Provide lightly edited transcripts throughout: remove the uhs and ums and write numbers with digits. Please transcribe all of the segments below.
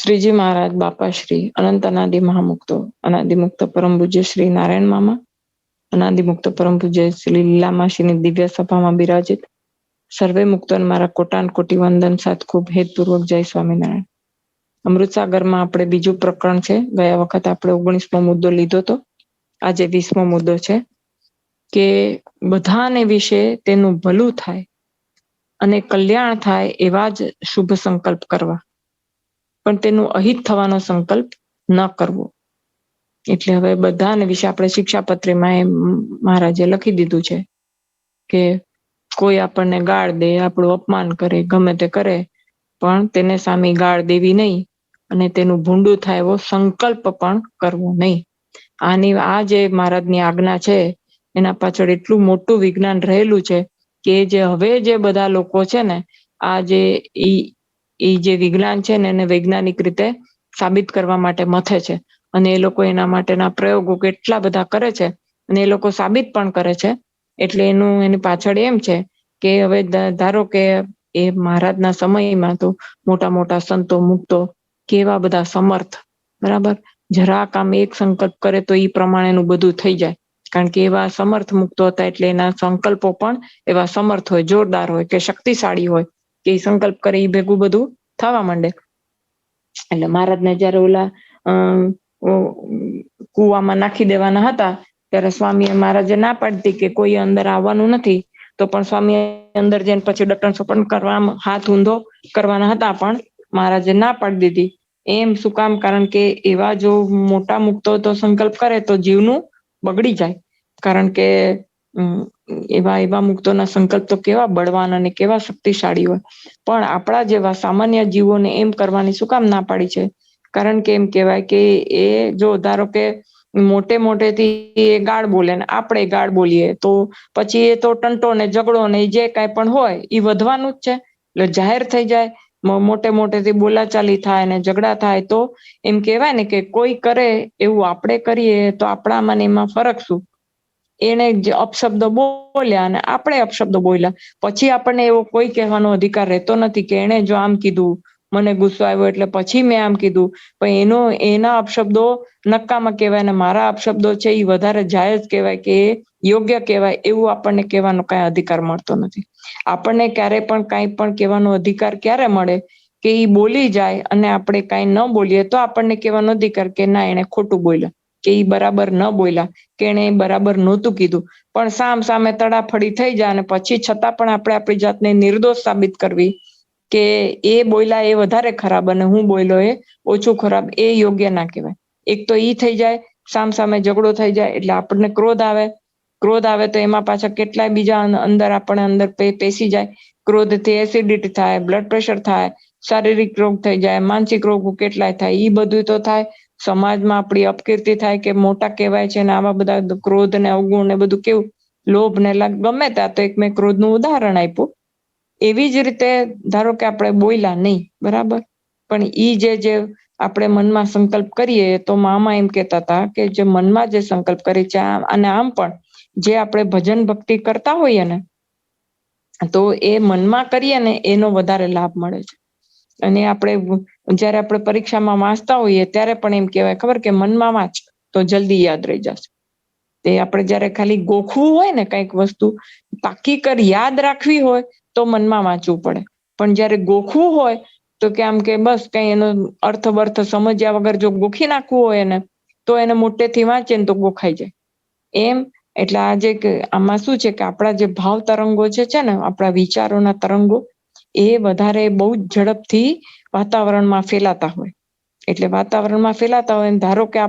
શ્રીજી મહારાજ, બાપાશ્રી, અનંત અનાદિ મહામુક્તો, અનાદિમુક્ત પરમ પૂજ્ય શ્રી નારાયણ મામા, અનાદિમુક્ત પરમ પૂજ્ય શ્રી લીલામાસીની દિવ્ય સભામાં બિરાજિત સર્વે મુક્તોને મારા કોટાન કોટી વંદન સાથ ખૂબ હેતપૂર્વક જય સ્વામિનારાયણ. અમૃતસાગરમાં આપણે બીજું પ્રકરણ છે. ગયા વખત આપણે 19મો મુદ્દો લીધો હતો. આજે 20મો મુદ્દો છે કે બધાને વિશે તેનું ભલું થાય અને કલ્યાણ થાય એવા જ શુભ સંકલ્પ કરવા, પણ તેનું અહિત થવાનો સંકલ્પ ન કરવો. એટલે હવે બધાને વિશે આપણે શિક્ષાપત્રીમાં મહારાજે લખી દીધું છે કે કોઈ આપણને ગાળ દે, આપણું અપમાન કરે, ગમે તે કરે, પણ તેને સામે ગાળ દેવી નહીં અને તેનું ભૂંડું થાય એવો સંકલ્પ પણ કરવો નહીં. આ જે મહારાજની આજ્ઞા છે એના પાછળ એટલું મોટું વિજ્ઞાન રહેલું છે કે હવે જે બધા લોકો છે ને, આ જે વિજ્ઞાન છે ને એને વૈજ્ઞાનિક રીતે સાબિત કરવા માટે મથે છે અને એ લોકો એના માટેના પ્રયોગો કેટલા બધા કરે છે અને એ લોકો સાબિત પણ કરે છે. એટલે એની પાછળ એમ છે કે હવે ધારો કે એ મહારાજના સમયમાં તો મોટા મોટા સંતો મુક્તો કેવા બધા સમર્થ, બરાબર, જરાક આમ એક સંકલ્પ કરે તો એ પ્રમાણેનું બધું થઈ જાય, કારણ કે એવા સમર્થ મુક્તો હતા. એટલે એના સંકલ્પો પણ એવા સમર્થ હોય, જોરદાર હોય કે શક્તિશાળી હોય કે એ સંકલ્પ કરે એ ભેગું બધું થવા માંડે. એટલે મહારાજને જયારે ઓલા કુવામાં નાખી દેવાના હતા ત્યારે સ્વામીએ મહારાજે ના પાડતી કે કોઈ અંદર આવવાનું નથી, તો પણ સ્વામી અંદર જઈને પછી દર્શન સોપન કરવા હાથ ઊંધો કરવાના હતા, પણ મહારાજે ના પાડી દીધી. એમ શું કામ? કારણ કે એવા જો મોટા મુક્તો તો સંકલ્પ કરે તો જીવનું બગડી જાય, કારણ કે એવા મુક્તોના સંકલ્પ તો કેવા બળવાન અને કેવા શક્તિશાળી હોય. પણ આપણા જેવા સામાન્ય જીવોને એમ કરવાની શું કામ ના પાડી છે? કારણ કે એમ કહેવાય કે એ જો ધારો કે મોટેથી એ ગાળ બોલે ને આપણે ગાળ બોલીએ તો પછી એ તો ટંટો ને ઝઘડો ને જે કાંઈ પણ હોય એ વધવાનું જ છે. એટલે જાહેર થઈ જાય, મોટેથી બોલાચાલી થાય ને ઝઘડા થાય તો એમ કહેવાય ને કે કોઈ કરે એવું આપણે કરીએ તો આપણામાં ને એમાં ફરક શું? એને જે અપશબ્દો બોલ્યા અને આપણે અપશબ્દો બોલ્યા, પછી આપણને એવો કોઈ કહેવાનો અધિકાર રહેતો નથી કે એને જો આમ કીધું, મને ગુસ્સો આવ્યો એટલે પછી મેં આમ કીધું. પણ એના અપશબ્દો નકામા કહેવાય ને મારા અપશબ્દો છે એ વધારે જાયજ કહેવાય કે યોગ્ય કહેવાય, એવું આપણને કહેવાનો કાંઈ અધિકાર મળતો નથી. આપણને ક્યારેય પણ કાંઈ પણ કહેવાનો અધિકાર ક્યારે મળે કે એ બોલી જાય અને આપણે કાંઈ ન બોલીએ તો આપણને કહેવાનો અધિકાર કે ના, એને ખોટું બોલ્યા, કે એ બરાબર ન બોલ્યા, કે એને બરાબર નહોતું કીધું. પણ સામે તડાફડી થઈ જાય અને પછી છતાં પણ આપણે આપણી જાતને નિર્દોષ સાબિત કરવી કે એ બોલ્યા એ વધારે ખરાબ અને હું બોલ્યો એ ઓછું ખરાબ, એ યોગ્ય ના કહેવાય. એક તો ઈ થઈ જાય, સામે ઝઘડો થઈ જાય એટલે આપણને ક્રોધ આવે તો એમાં પાછા કેટલાય બીજા અંદર પેસી જાય. ક્રોધથી એસિડિટી થાય, બ્લડ પ્રેશર થાય, શારીરિક રોગ થઈ જાય, માનસિક રોગ કેટલાય થાય. એ બધું તો થાય, સમાજમાં આપણી અપકીર્તિ થાય કે મોટા કહેવાય છે ને આવા બધા ક્રોધ ને અવગુણ ને બધું કેવું, લોભ ને ગમે ત્યાં. તો એક મેં ક્રોધનું ઉદાહરણ આપ્યું. એવી જ રીતે ધારો કે આપણે બોલ્યા નહીં, બરાબર, પણ ઈ જે આપણે મનમાં સંકલ્પ કરીએ તો મામા એમ કહેતા હતા કે જે મનમાં જે સંકલ્પ કરી છે અને આમ પણ જે આપણે ભજન ભક્તિ કરતા હોઈએ ને તો એ મનમાં કરીએ ને એનો વધારે લાભ મળે છે. અને જયારે આપણે પરીક્ષામાં વાંચતા હોઈએ ત્યારે પણ એમ કહેવાય, ખબર કે મનમાં વાંચ તો જલ્દી યાદ રહી જશે. તે આપણે જયારે ખાલી ગોખવું હોય ને કંઈક વસ્તુ પાકી યાદ રાખવી હોય તો મનમાં વાંચવું પડે, પણ જયારે ગોખવું હોય તો કે આમ કે બસ કઈ એનો અર્થ સમજ્યા વગર જો ગોખી નાખવું હોય ને તો એને મોટેથી વાંચે ને તો ગોખાઈ જાય. એમ એટલે આમાં શું છે કે આપણા જે ભાવ તરંગો છે ને, આપણા વિચારોના તરંગો એ વધારે બહુ જ ઝડપથી વાતાવરણમાં ફેલાતા હોય. એટલે વાતાવરણમાં ફેલાતા હોય, ધારો કે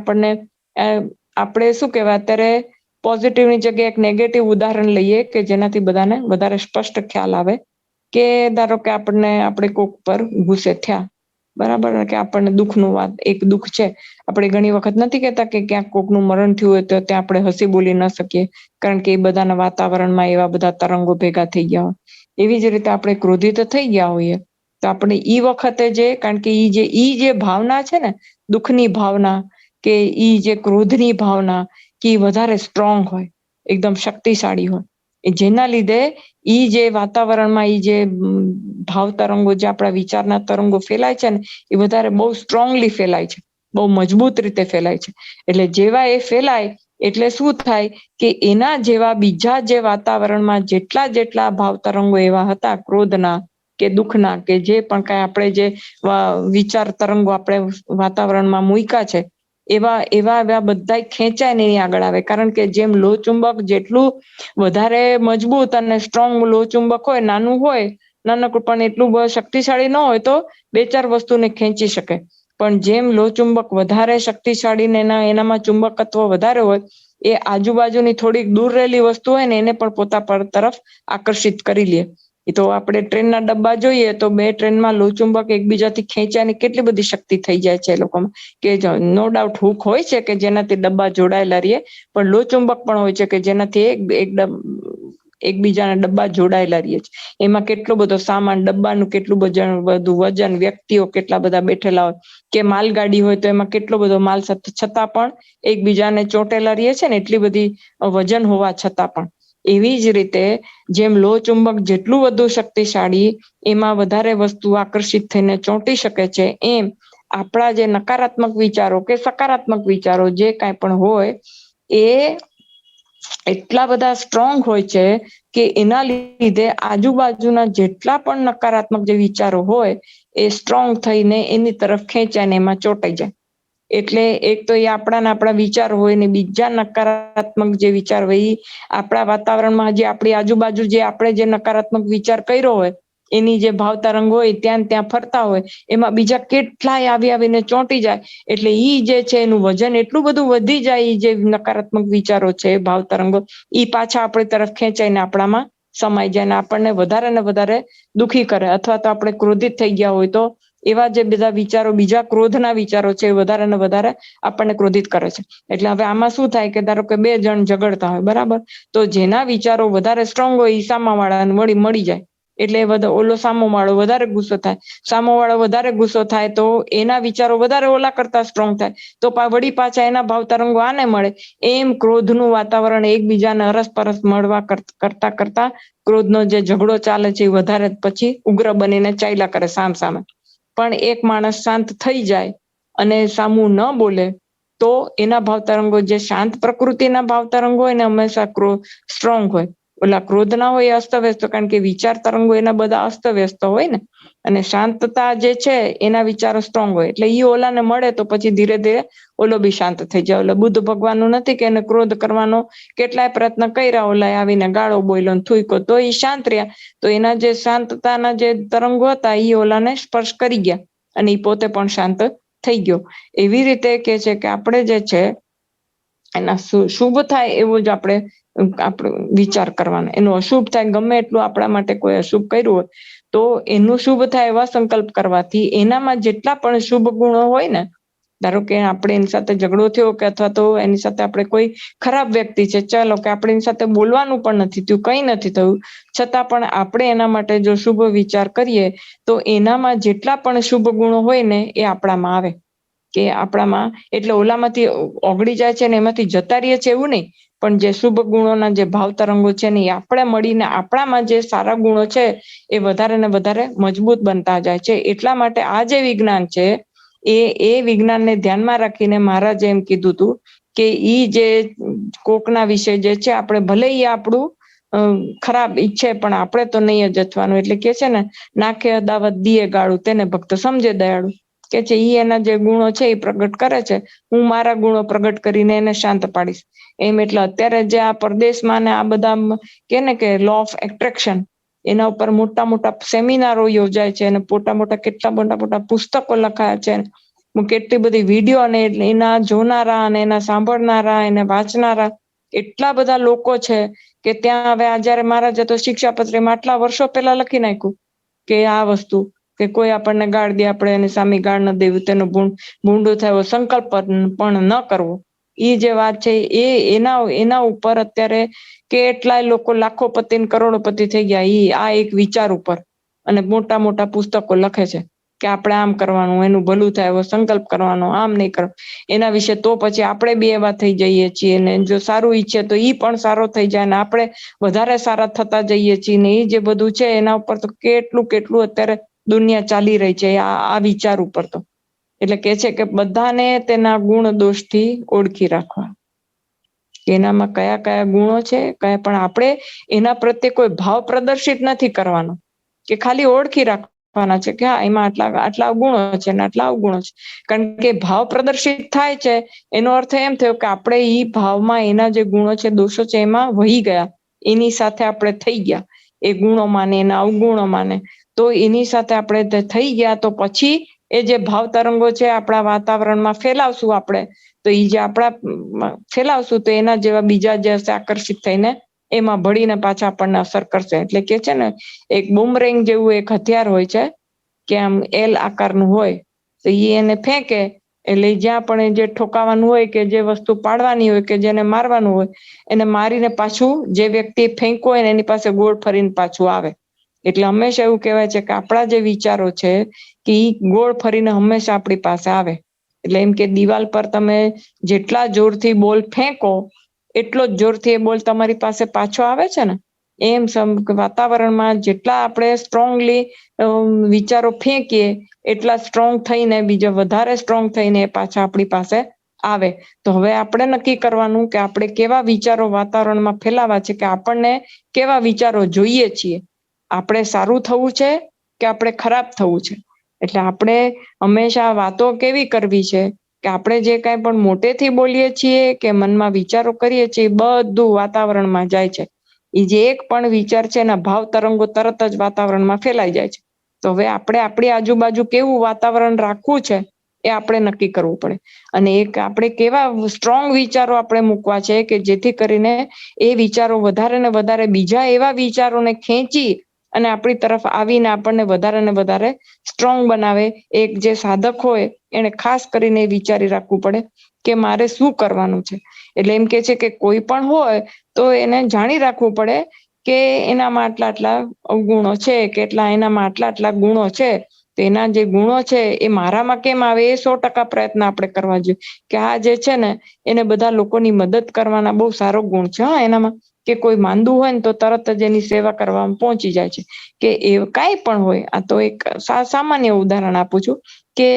આપણે શું કહેવાય અત્યારે પોઝિટિવની જગ્યાએ એક નેગેટિવ ઉદાહરણ લઈએ કે જેનાથી બધાને વધારે સ્પષ્ટ ખ્યાલ આવે કે ધારો કે આપણે કોક પર ગુસ્સે થયા, બરાબર, કે આપણને એક દુઃખ છે. આપણે ઘણી વખત નથી કહેતા કે ક્યાંક કોકનું મરણ થયું હોય તો ત્યાં આપણે હસી બોલી ન શકીએ, કારણ કે એ બધાના વાતાવરણમાં એવા બધા તરંગો ભેગા થઈ ગયા હોય. એવી જ રીતે આપણે ક્રોધિત થઈ ગયા હોઈએ તો આપણે ઈ વખતે કારણ કે ઈ જે ભાવના છે ને, દુઃખની ભાવના કે ઈ જે ક્રોધની ભાવના, કે વધારે સ્ટ્રોંગ હોય, એકદમ શક્તિશાળી હોય. જેના લીધે ઈ જે વાતાવરણમાં ઈ જે ભાવ તરંગો, જે આપણા વિચારના તરંગો ફેલાય છે ને, એ વધારે બહુ સ્ટ્રોંગલી ફેલાય છે, બહુ મજબૂત રીતે ફેલાય છે. એટલે જેવા એ ફેલાય એટલે શું થાય કે એના જેવા બીજા જે વાતાવરણમાં જેટલા ભાવ તરંગો એવા હતા, ક્રોધના કે દુઃખના કે જે પણ કાંઈ આપણે જે વિચાર તરંગો આપણે વાતાવરણમાં મૂક્યા છે, એવા બધા ખેંચાય ને એની આગળ આવે. કારણ કે જેમ લોહચુંબક જેટલું વધારે મજબૂત અને સ્ટ્રોંગ લોહચુંબક હોય, નાનું હોય, નાનકડું પણ એટલું શક્તિશાળી ન હોય તો 2-4 વસ્તુને ખેંચી શકે. પણ જેમ લોહચુંબક વધારે શક્તિશાળી ને એનામાં ચુંબકત્વ વધારે હોય, એ આજુબાજુની થોડીક દૂર રહેલી વસ્તુ હોય ને એને પણ પોતા પર તરફ આકર્ષિત કરી લે. એ તો આપણે ટ્રેનના ડબ્બા જોઈએ તો 2 ટ્રેનમાં લોહચુંબક એકબીજાથી ખેંચાની કેટલી બધી શક્તિ થઈ જાય છે એ લોકોમાં, કે નો ડાઉટ હૂક હોય છે કે જેનાથી ડબ્બા જોડાયેલા રહીએ, પણ લોહચુંબક પણ હોય છે કે જેનાથી એકબીજાના ડબ્બા જોડાયેલા રહીએ છે. એમાં કેટલો બધો સામાન, ડબ્બાનું કેટલું બધું વજન, વ્યક્તિઓ કેટલા બધા બેઠેલા હોય, કે માલગાડી હોય તો એમાં કેટલો બધો માલ છતાં પણ એકબીજાને ચોંટેલા રહીએ છે ને, એટલી બધી વજન હોવા છતાં પણ. એવી જ રીતે જેમ લોહચુંબક જેટલું વધુ શક્તિશાળી, એમાં વધારે વસ્તુ આકર્ષિત થઈને ચોંટી શકે છે, એમ આપણા જે નકારાત્મક વિચારો કે સકારાત્મક વિચારો જે કાંઈ પણ હોય એ એટલા બધા સ્ટ્રોંગ હોય છે કે એના લીધે આજુબાજુના જેટલા પણ નકારાત્મક જે વિચારો હોય એ સ્ટ્રોંગ થઈને એની તરફ ખેંચાય ને એમાં ચોંટાઈ જાય. એટલે એક તો એ આપણા વિચાર હોય ને, બીજા નકારાત્મક જે વિચાર હોય એ આપણા વાતાવરણમાં, જે આપણી આજુબાજુ જે આપણે જે નકારાત્મક વિચાર કર્યો હોય એની જે ભાવ તરંગ હોય ત્યાં ફરતા હોય, એમાં બીજા કેટલાય આવીને ચોંટી જાય. એટલે ઈ જે છે એનું વજન એટલું બધું વધી જાય, ઈ જે નકારાત્મક વિચારો છે, ભાવ તરંગો, ઈ પાછા આપણી તરફ ખેંચાઈને આપણામાં સમાઈ જાય ને આપણને વધારે ને વધારે દુઃખી કરે. અથવા તો આપણે ક્રોધિત થઈ ગયા હોય તો એવા જે બધા વિચારો, બીજા ક્રોધના વિચારો છે, એ વધારે ને વધારે આપણને ક્રોધિત કરે છે. એટલે હવે આમાં શું થાય કે ધારો કે 2 જણ ઝઘડતા હોય, બરાબર, તો જેના વિચારો વધારે સ્ટ્રોંગ હોય એ સામાવાળાને મળી જાય. એટલે ઓલો સામોવાળો વધારે ગુસ્સો થાય. સામોવાળો વધારે ગુસ્સો થાય તો એના વિચારો વધારે ઓલા કરતા સ્ટ્રોંગ થાય, તો વળી પાછા એના ભાવ તરંગો આને મળે. એમ ક્રોધનું વાતાવરણ એકબીજાને અરસપરસ મળવા કરતા ક્રોધનો જે ઝઘડો ચાલે છે એ વધારે પછી ઉગ્ર બનીને ચાલ્યા કરે સામે. પણ એક માણસ શાંત થઈ જાય અને સામું ન બોલે તો એના ભાવ તરંગો, જે શાંત પ્રકૃતિના ભાવ તરંગો હોય ને, હંમેશા સ્ટ્રોંગ હોય. ઓલા ક્રોધના હોય એ અસ્તવ્યસ્ત, કારણ કે વિચાર તરંગો એના બધા અસ્તવ્યસ્ત હોય ને, અને શાંતતા જે છે એના વિચારો સ્ટ્રોંગ હોય. એટલે ઈ ઓલાને મળે તો પછી ધીરે ધીરે ઓલો બી શાંત થઈ જાય. ઓલો બુદ્ધ ભગવાનનું નથી કે એને ક્રોધ કરવાનો કેટલાય પ્રયત્ન કર્યા, ઓલા આવીને ગાળો બોલ્યો ને થૂક્યો તો એ શાંત રહ્યા. તો એના જે શાંતતાના જે તરંગો હતા એ ઓલાને સ્પર્શ કરી ગયા અને એ પોતે પણ શાંત થઈ ગયો. એવી રીતે કે છે કે આપણે જે છે એના શુભ થાય એવો જ આપણે વિચાર કરવાનો. એનું અશુભ થાય, ગમે એટલું આપણા માટે કોઈ અશુભ કર્યું હોય તો એનું શુભ થાય એવા સંકલ્પ કરવાથી એનામાં જેટલા પણ શુભ ગુણો હોય ને, ધારો કે આપણે એની સાથે ઝઘડો થયો કે અથવા તો એની સાથે આપણે કોઈ ખરાબ વ્યક્તિ છે, ચાલો કે આપણે એની સાથે બોલવાનું પણ નથી થયું, કંઈ નથી થયું, છતાં પણ આપણે એના માટે જો શુભ વિચાર કરીએ તો એનામાં જેટલા પણ શુભ ગુણો હોય ને એ આપણામાં આવે. કે આપણામાં એટલે ઓલામાંથી ઓગળી જાય છે ને એમાંથી જતા રહીએ છે એવું નહીં, પણ જે શુભ ગુણોના જે ભાવ તરંગો છે ને એ આપણે મળીને આપણામાં જે સારા ગુણો છે એ વધારે ને વધારે મજબૂત બનતા જાય છે. એટલા માટે આ જે વિજ્ઞાન છે એ વિજ્ઞાનને ધ્યાનમાં રાખીને મહારાજે એમ કીધું હતું કે ઈ જે કોકના વિશે જે છે, આપણે ભલે ઈ આપણું ખરાબ ઈચ્છે પણ આપણે તો નહીં જ જથવાનું. એટલે કે છે ને, નાખે અદાવત દીએ ગાળું, તેને ભક્ત સમજે દયાળુ. કે છે ઈ એના જે ગુણો છે એ પ્રગટ કરે છે, હું મારા ગુણો પ્રગટ કરીને એને શાંત પાડીશ એમ. એટલે અત્યારે જે આ પરદેશમાં ને આ બધા કે ને કે લો ઓફ એટ્રેક્શન, એના ઉપર મોટા મોટા સેમિનારો યોજાય છે અને કેટલા મોટા પુસ્તકો લખાયા છે, કેટલી બધી વિડીયો, અને એના જોનારા અને એના સાંભળનારા એને વાંચનારા એટલા બધા લોકો છે કે ત્યાં હવે જયારે મહારાજે તો શિક્ષાપત્રીમાં આટલા વર્ષો પહેલા લખી નાખ્યું કે આ વસ્તુ કે કોઈ આપણને ગાળ દે આપણે એની સામે ગાળ ન દેવું, તેનો ભૂંડો થયો સંકલ્પ પણ ન કરવો. એ જે વાત છે એના ઉપર અત્યારે કેટલાય લોકો લાખોપતિ ને કરોડોપતિ થઈ ગયા આ એક વિચાર ઉપર, અને મોટા મોટા પુસ્તકો લખે છે. કે આપણે આમ કરવાનું, એનું ભલું થાય એવો સંકલ્પ કરવાનો, આમ નહીં કરવાનો એના વિશે, તો પછી આપણે બે એવા થઈ જઈએ છીએ ને જો સારું ઈચ્છે તો ઈ પણ સારો થઈ જાય ને આપણે વધારે સારા થતા જઈએ છીએ ને એ જે બધું છે એના ઉપર તો કેટલું કેટલું અત્યારે દુનિયા ચાલી રહી છે આ વિચાર ઉપર તો. એટલે કે છે કે બધાને તેના ગુણ દોષથી ઓળખી રાખવા, એનામાં કયા કયા ગુણો છે કયા, પણ આપણે એના પ્રત્યે કોઈ ભાવ પ્રદર્શિત નથી કરવાનો કે ખાલી ઓળખી રાખવાના છે કે હા એમાં આટલા ગુણો છે ને આટલા અવગુણો છે. કારણ કે ભાવ પ્રદર્શિત થાય છે એનો અર્થ એમ થયો કે આપણે ઈ ભાવમાં એના જે ગુણો છે દોષો છે એમાં વહી ગયા, એની સાથે આપણે થઈ ગયા, એ ગુણો માને એના અવગુણો માને, તો એની સાથે આપણે થઈ ગયા તો પછી એ જે ભાવ તરંગો છે આપણા વાતાવરણમાં ફેલાવશું આપણે, તો એ જે આપણા ફેલાવશું તો એના જેવા બીજા જે હશે આકર્ષિત થઈને એમાં ભળીને પાછા આપણને અસર કરશે. એટલે કે છે ને એક બુમરેંગ જેવું એક હથિયાર હોય છે કે આમ એલ આકારનું હોય, તો એ એને ફેંકે એટલે જ્યાં પણ જે ઠોકાવાનું હોય કે જે વસ્તુ પાડવાની હોય કે જેને મારવાનું હોય એને મારીને પાછું જે વ્યક્તિ ફેંકવું હોય ને એની પાસે ગોળ ફરીને પાછું આવે. એટલે હંમેશા એવું કહેવાય છે કે આપણા જે વિચારો છે કે ઈ ગોળ ફરીને હંમેશા આપણી પાસે આવે. એટલે એમ કે દિવાલ પર તમે જેટલા જોરથી બોલ ફેંકો એટલો જ જોરથી એ બોલ તમારી પાસે પાછો આવે છે ને, એમ વાતાવરણમાં જેટલા આપણે સ્ટ્રોંગલી વિચારો ફેંકીએ એટલા સ્ટ્રોંગ થઈને બીજા વધારે સ્ટ્રોંગ થઈને એ પાછા આપણી પાસે આવે. તો હવે આપણે નક્કી કરવાનું કે આપણે કેવા વિચારો વાતાવરણમાં ફેલાવા છે, કે આપણને કેવા વિચારો જોઈએ છીએ, આપણે સારું થવું છે કે આપણે ખરાબ થવું છે. એટલે આપણે હંમેશા વાતો કેવી કરવી છે કે આપણે જે કાંઈ પણ મોટેથી બોલીએ છીએ કે મનમાં વિચારો કરીએ છીએ બધું વાતાવરણમાં જાય છે. એ જે એક પણ વિચાર છે એના ભાવ તરંગો તરત જ વાતાવરણમાં ફેલાઈ જાય છે. તો હવે આપણે આપણી આજુબાજુ કેવું વાતાવરણ રાખવું છે એ આપણે નક્કી કરવું પડે. અને એક આપણે કેવા સ્ટ્રોંગ વિચારો આપણે મૂકવા છે કે જેથી કરીને એ વિચારો વધારે ને વધારે બીજા એવા વિચારોને ખેંચી અને આપણી તરફ આવીને આપણને વધારે ને વધારે સ્ટ્રોંગ બનાવે. એક જે સાધક હોય એને ખાસ કરીને વિચારી રાખવું પડે કે મારે શું કરવાનું છે. એટલે એમ કે છે કે કોઈ પણ હોય તો એને જાણી રાખવું પડે કે એનામાં આટલા આટલા અવગુણો છે, કેટલા એનામાં આટલા આટલા ગુણો છે, તો એના જે ગુણો છે એ મારામાં કેમ આવે એ 100% પ્રયત્ન આપણે કરવા જોઈએ. કે આ જે છે ને એને બધા લોકોની મદદ કરવાના બહુ સારો ગુણ છે એનામાં, કે કોઈ માંદું હોય ને તો તરત જ એની સેવા કરવામાં પહોંચી જાય છે. કે એ કાંઈ પણ હોય, આ તો એક સામાન્ય ઉદાહરણ આપું છું કે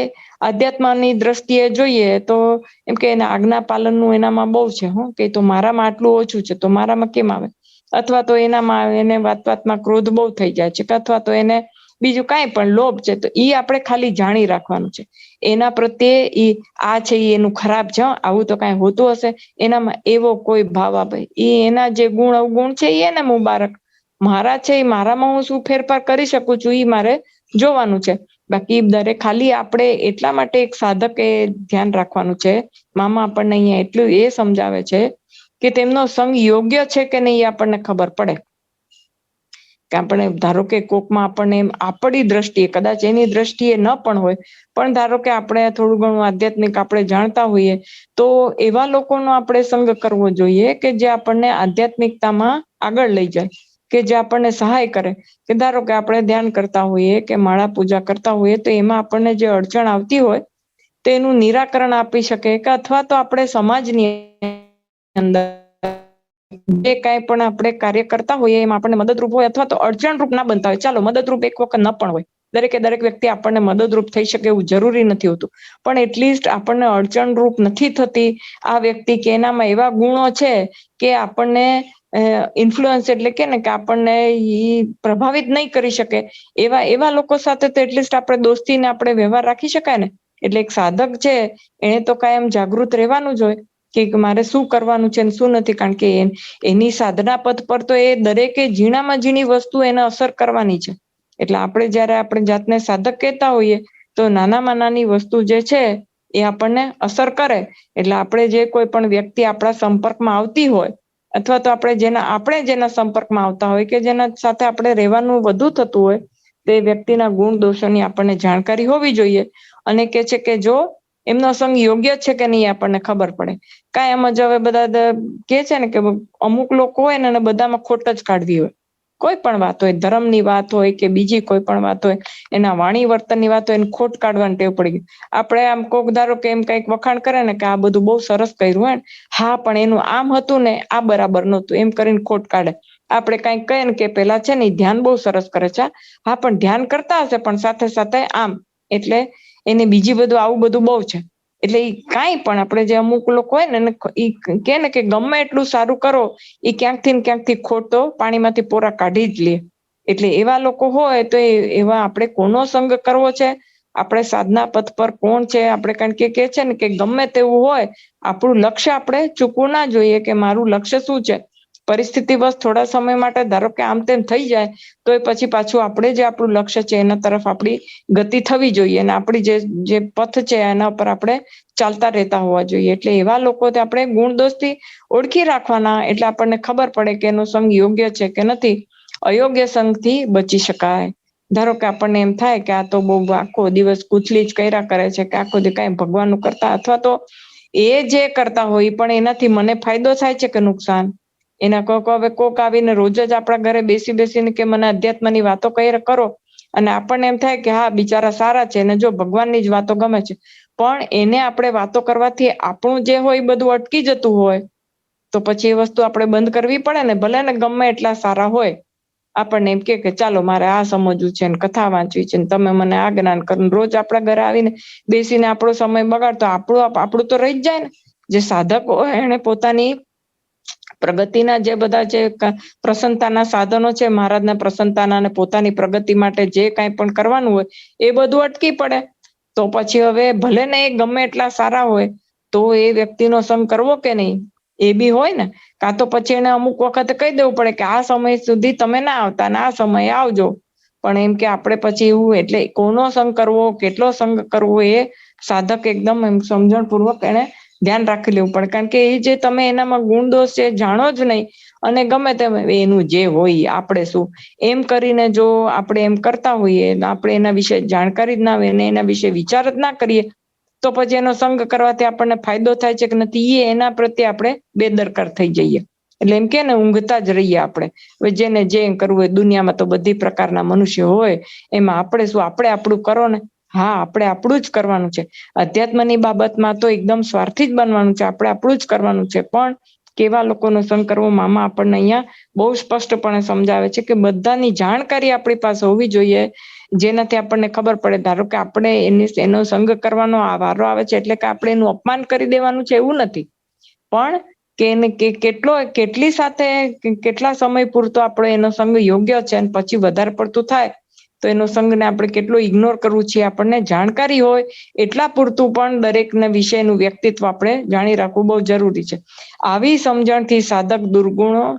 અધ્યાત્મની દ્રષ્ટિએ જોઈએ તો એમ કે એના આજ્ઞા પાલનનું એનામાં બહુ છે, કે તો મારામાં આટલું ઓછું છે તો મારામાં કેમ આવે, અથવા તો એનામાં એને વાતમાં ક્રોધ બહુ થઈ જાય છે, અથવા તો એને બીજું કાંઈ પણ લોભ છે, તો એ આપણે ખાલી જાણી રાખવાનું છે. એના પ્રત્યે ઈ આ છે એનું ખરાબ છે, આવું તો કાંઈ હોતું હશે, એનામાં એવો કોઈ ભાવ આપે એ એના જે ગુણ અવગુણ છે એ એને મુબારક, મારા છે એ મારામાં હું શું ફેરફાર કરી શકું છું એ મારે જોવાનું છે. બાકી દરેક ખાલી આપણે એટલા માટે એક સાધક એ ધ્યાન રાખવાનું છે. મામા આપણને અહીંયા એટલું એ સમજાવે છે કે તેમનો સંગ યોગ્ય છે કે નહીં એ આપણને ખબર પડે. કે આપણે ધારો કે કોકમાં આપણને આપણી દ્રષ્ટિએ, કદાચ એની દ્રષ્ટિએ ન પણ હોય, પણ ધારો કે આપણે થોડું ઘણું આધ્યાત્મિક આપણે જાણતા હોઈએ તો એવા લોકોનો આપણે સંગ કરવો જોઈએ કે જે આપણને આધ્યાત્મિકતામાં આગળ લઈ જાય, કે જે આપણને સહાય કરે. કે ધારો કે આપણે ધ્યાન કરતા હોઈએ કે માળા પૂજા કરતા હોઈએ તો એમાં આપણને જે અડચણ આવતી હોય તેનું નિરાકરણ આપી શકે, કે અથવા તો આપણે સમાજની અંદર જે કાંઈ પણ આપણે કાર્ય કરતા હોઈએ એમાં આપણને મદદરૂપ હોય, અથવા તો અડચણરૂપ ના બનતા હોય. ચાલો મદદરૂપ એક વખત ન પણ હોય, દરેકે દરેક વ્યક્તિ આપણને મદદરૂપ થઈ શકે એવું જરૂરી નથી હોતું, પણ એટલીસ્ટ આપણને અડચણરૂપ નથી થતી આ વ્યક્તિ કે એનામાં એવા ગુણો છે કે આપણને ઇન્ફ્લુઅન્સ એટલે કે ને કે આપણને પ્રભાવિત નહીં કરી શકે, એવા લોકો સાથે તો એટલીસ્ટ આપણે દોસ્તીને આપણે વ્યવહાર રાખી શકાય ને. એટલે એક સાધક છે એને તો કાયમ જાગૃત રહેવાનું જ હોય કે મારે શું કરવાનું છે ને શું નથી. કારણ કે એની સાધના પથ પર તો એ દરેકે ઝીણામાં ઝીણી વસ્તુ એને અસર કરવાની છે. એટલે આપણે જયારે આપણે જાતને સાધક કહેતા હોઈએ તો નાનામાં નાની વસ્તુ જે છે એ આપણને અસર કરે. એટલે આપણે જે કોઈ પણ વ્યક્તિ આપણા સંપર્કમાં આવતી હોય, અથવા તો આપણે જેના સંપર્કમાં આવતા હોય કે જેના સાથે આપણે રહેવાનું વધુ થતું હોય, તે વ્યક્તિના ગુણ દોષોની આપણને જાણકારી હોવી જોઈએ. અને કે છે કે જો એમનો સંગ યોગ્ય છે કે નહીં આપણને ખબર પડે. કાંઈ એમ જ હવે બધા કે છે ને કે અમુક લોકો હોય ને બધામાં ખોટ જ કાઢવી હોય, કોઈ પણ વાત હોય, ધર્મની વાત હોય કે બીજી કોઈ પણ વાત હોય, એના વાણી વર્તનની વાત હોય, એને ખોટ કાઢવાની ટેવ પડી ગઈ. આપણે આમ કોક ધારો કે એમ કઈક વખાણ કરે ને કે આ બધું બહુ સરસ કર્યું હોય, હા પણ એનું આમ હતું ને આ બરાબર નહોતું, એમ કરીને ખોટ કાઢે. આપણે કઈક કહીએ ને કે પેલા છે ને ધ્યાન બહુ સરસ કરે છે, હા પણ ધ્યાન કરતા હશે પણ સાથે સાથે આમ, એટલે એને બીજી બધું આવું બધું બહુ છે. એટલે એ કાંઈ પણ આપણે જે અમુક લોકો હોય ને એ કે ને કે ગમે એટલું સારું કરો, એ ક્યાંકથી ને ક્યાંકથી ખોટો પાણીમાંથી પોરા કાઢી જ લે. એટલે એવા લોકો હોય તો એવા આપણે કોનો સંગ કરવો છે, આપણે સાધના પથ પર કોણ છે, આપણે કારણ કે છે ને કે ગમે તેવું હોય, આપણું લક્ષ્ય આપણે ચૂકવું ના જોઈએ કે મારું લક્ષ્ય શું છે. પરિસ્થિતિ બસ થોડા સમય માટે ધારો કે આમ તેમ થઈ જાય તો એ પછી પાછું આપણે જે આપણું લક્ષ્ય છે એના તરફ આપણી ગતિ થવી જોઈએ, અને આપણી જે પથ છે એના ઉપર આપણે ચાલતા રહેતા હોવા જોઈએ. એટલે એવા લોકો આપણે ગુણ દોષથી ઓળખી રાખવાના, એટલે આપણને ખબર પડે કે એનો સંગ યોગ્ય છે કે નથી. અયોગ્ય સંગથી બચી શકાય. ધારો કે આપણને એમ થાય કે આ તો બહુ આખો દિવસ કુચલી જ કર્યા કરે છે, કે આખો દિવસ કાંઈ ભગવાનનું કરતા, અથવા તો એ જે કરતા હોય પણ એનાથી મને ફાયદો થાય છે કે નુકસાન. એના કોક આવીને રોજ જ આપણા ઘરે બેસીને કે મને અધ્યાત્મની વાતો કરો, અને આપણને એમ થાય કે હા બિચારા સારા છે અને જો ભગવાનની જ વાતો ગમે છે, પણ એને આપણે વાતો કરવાથી આપણું જે હોય એ બધું અટકી જતું હોય, તો પછી એ વસ્તુ આપણે બંધ કરવી પડે ને. ભલે ને ગમે એટલા સારા હોય, આપણને એમ કે ચાલો મારે આ સમજવું છે ને કથા વાંચવી છે ને તમે મને આ જ્ઞાન કરો, રોજ આપણા ઘરે આવીને બેસીને આપણો સમય બગાડતો આપણું તો રહી જ જાય ને. જે સાધક હોય એને પોતાની પ્રગતિના જે બધા જે પ્રસન્નતાના સાધનો છે, મહારાજના પ્રસન્નતાના અને પોતાની પ્રગતિ માટે જે કાંઈ પણ કરવાનું હોય એ બધું અટકી પડે. તો પછી હવે ભલે ને એ ગમે એટલા સારા હોય તો એ વ્યક્તિનો સંગ કરવો કે નહીં, એ બી હોય ને. કાં તો પછી એને અમુક વખતે કહી દેવું પડે કે આ સમય સુધી તમે ના આવતા ને આ સમયે આવજો. પણ એમ કે આપણે પછી એવું, એટલે કોનો સંગ કરવો, કેટલો સંગ કરવો, એ સાધક એકદમ એમ સમજણપૂર્વક એને ધ્યાન રાખી લેવું પડે. કારણ કે એ જે તમે એનામાં ગુણ દોષ છે જાણો જ નહીં, અને ગમે તેમ એનું જે હોય આપણે શું એમ કરીને જો આપણે એમ કરતા હોઈએ, આપણે એના વિશે જાણકારી જ ના હોય અને એના વિશે વિચાર જ ના કરીએ, તો પછી એનો સંગ કરવાથી આપણને ફાયદો થાય છે કે નથી, એ એના પ્રત્યે આપણે બેદરકાર થઈ જઈએ. એટલે એમ કે ને ઊંઘતા જ રહીએ આપણે. હવે જેને જે કરવું હોય, દુનિયામાં તો બધી પ્રકારના મનુષ્ય હોય, એમાં આપણે શું, આપણે આપણું કરો ને. હા આપણે આપણું જ કરવાનું છે. અધ્યાત્મની બાબતમાં તો એકદમ સ્વાર્થી જ બનવાનું છે, આપણે આપણું જ કરવાનું છે. પણ કેવા લોકોનો સંગ કરવો, મામા આપણને અહીંયા બહુ સ્પષ્ટપણે સમજાવે છે કે બધાની જાણકારી આપણી પાસે હોવી જોઈએ, જેનાથી આપણને ખબર પડે. ધારો કે આપણે એનો સંગ કરવાનો વારો આવે છે એટલે કે આપણે એનું અપમાન કરી દેવાનું છે એવું નથી, પણ કે એને કેટલી સાથે કેટલા સમય પૂરતો આપણો એનો સંગ યોગ્ય છે, અને પછી વધારે પડતું થાય તો એનો સંગને આપણે કેટલો ઇગ્નોર કરવું છે. આપણને જાણકારી હોય એટલા પૂરતું પણ દરેકના વિષયનું વ્યક્તિત્વ આપણે જાણી રાખવું બહુ જરૂરી છે. આવી સમજણથી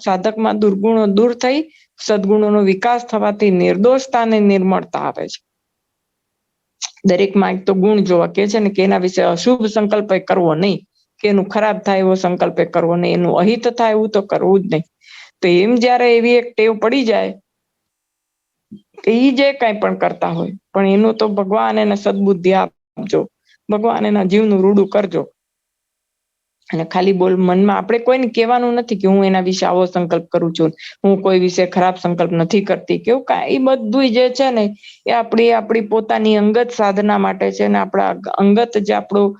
સાધકમાં દુર્ગુણો દૂર થઈ સદગુણોનો વિકાસ થવાથી નિર્દોષતા અને નિર્મળતા આવે છે. દરેકમાં એક તો ગુણ જોવા કે છે ને કે એના વિશે અશુભ સંકલ્પ કરવો નહીં, કે એનું ખરાબ થાય એવો સંકલ્પ કરવો નહીં, એનું અહિત થાય એવું તો કરવું જ નહીં. તો એમ જયારે એવી એક ટેવ પડી જાય, એ જે કાંઈ પણ કરતા હોય પણ એનું તો ભગવાન એને સદબુદ્ધિ આપજો, ભગવાન એના જીવનું રૂડું કરજો. અને ખાલી મનમાં આપણે કોઈને કહેવાનું નથી કે હું એના વિશે આવો સંકલ્પ કરું છું, હું કોઈ વિશે ખરાબ સંકલ્પ નથી કરતી, કેવું કાંઈ. એ બધું જે છે ને એ આપણી પોતાની અંગત સાધના માટે છે, ને આપણા અંગત જે આપણું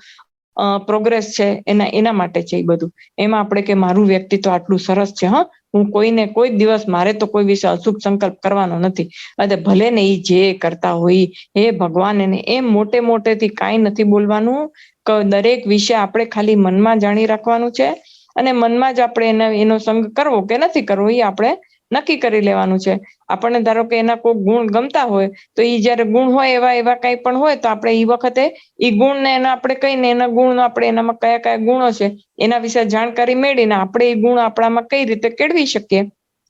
પ્રોગ્રેસ છે એના માટે છે. એ બધું એમાં આપણે કે મારું વ્યક્તિત્વ આટલું સરસ છે, હા હું કોઈ દિવસ મારે તો કોઈ વિશે અશુભ સંકલ્પ કરવાનો નથી. અને ભલે ને એ જે કરતા હોય, હે ભગવાન, એને એમ મોટેથી કાંઈ નથી બોલવાનું. દરેક વિશે આપણે ખાલી મનમાં જાણી રાખવાનું છે, અને મનમાં જ આપણે એનો સંગ કરવો કે નથી કરવો એ આપણે નક્કી કરી લેવાનું છે. આપણને ધારો કે એના કોઈ ગુણ ગમતા હોય તો એ જયારે ગુણ હોય એવા કંઈ પણ હોય તો આપણે એ વખતે એ ગુણને આપણે કહીને એના ગુણ આપણે એનામાં કયા ગુણો છે એના વિશે જાણકારી મેળવીને આપણે એ ગુણ આપણામાં કઈ રીતે કેળવી શકીએ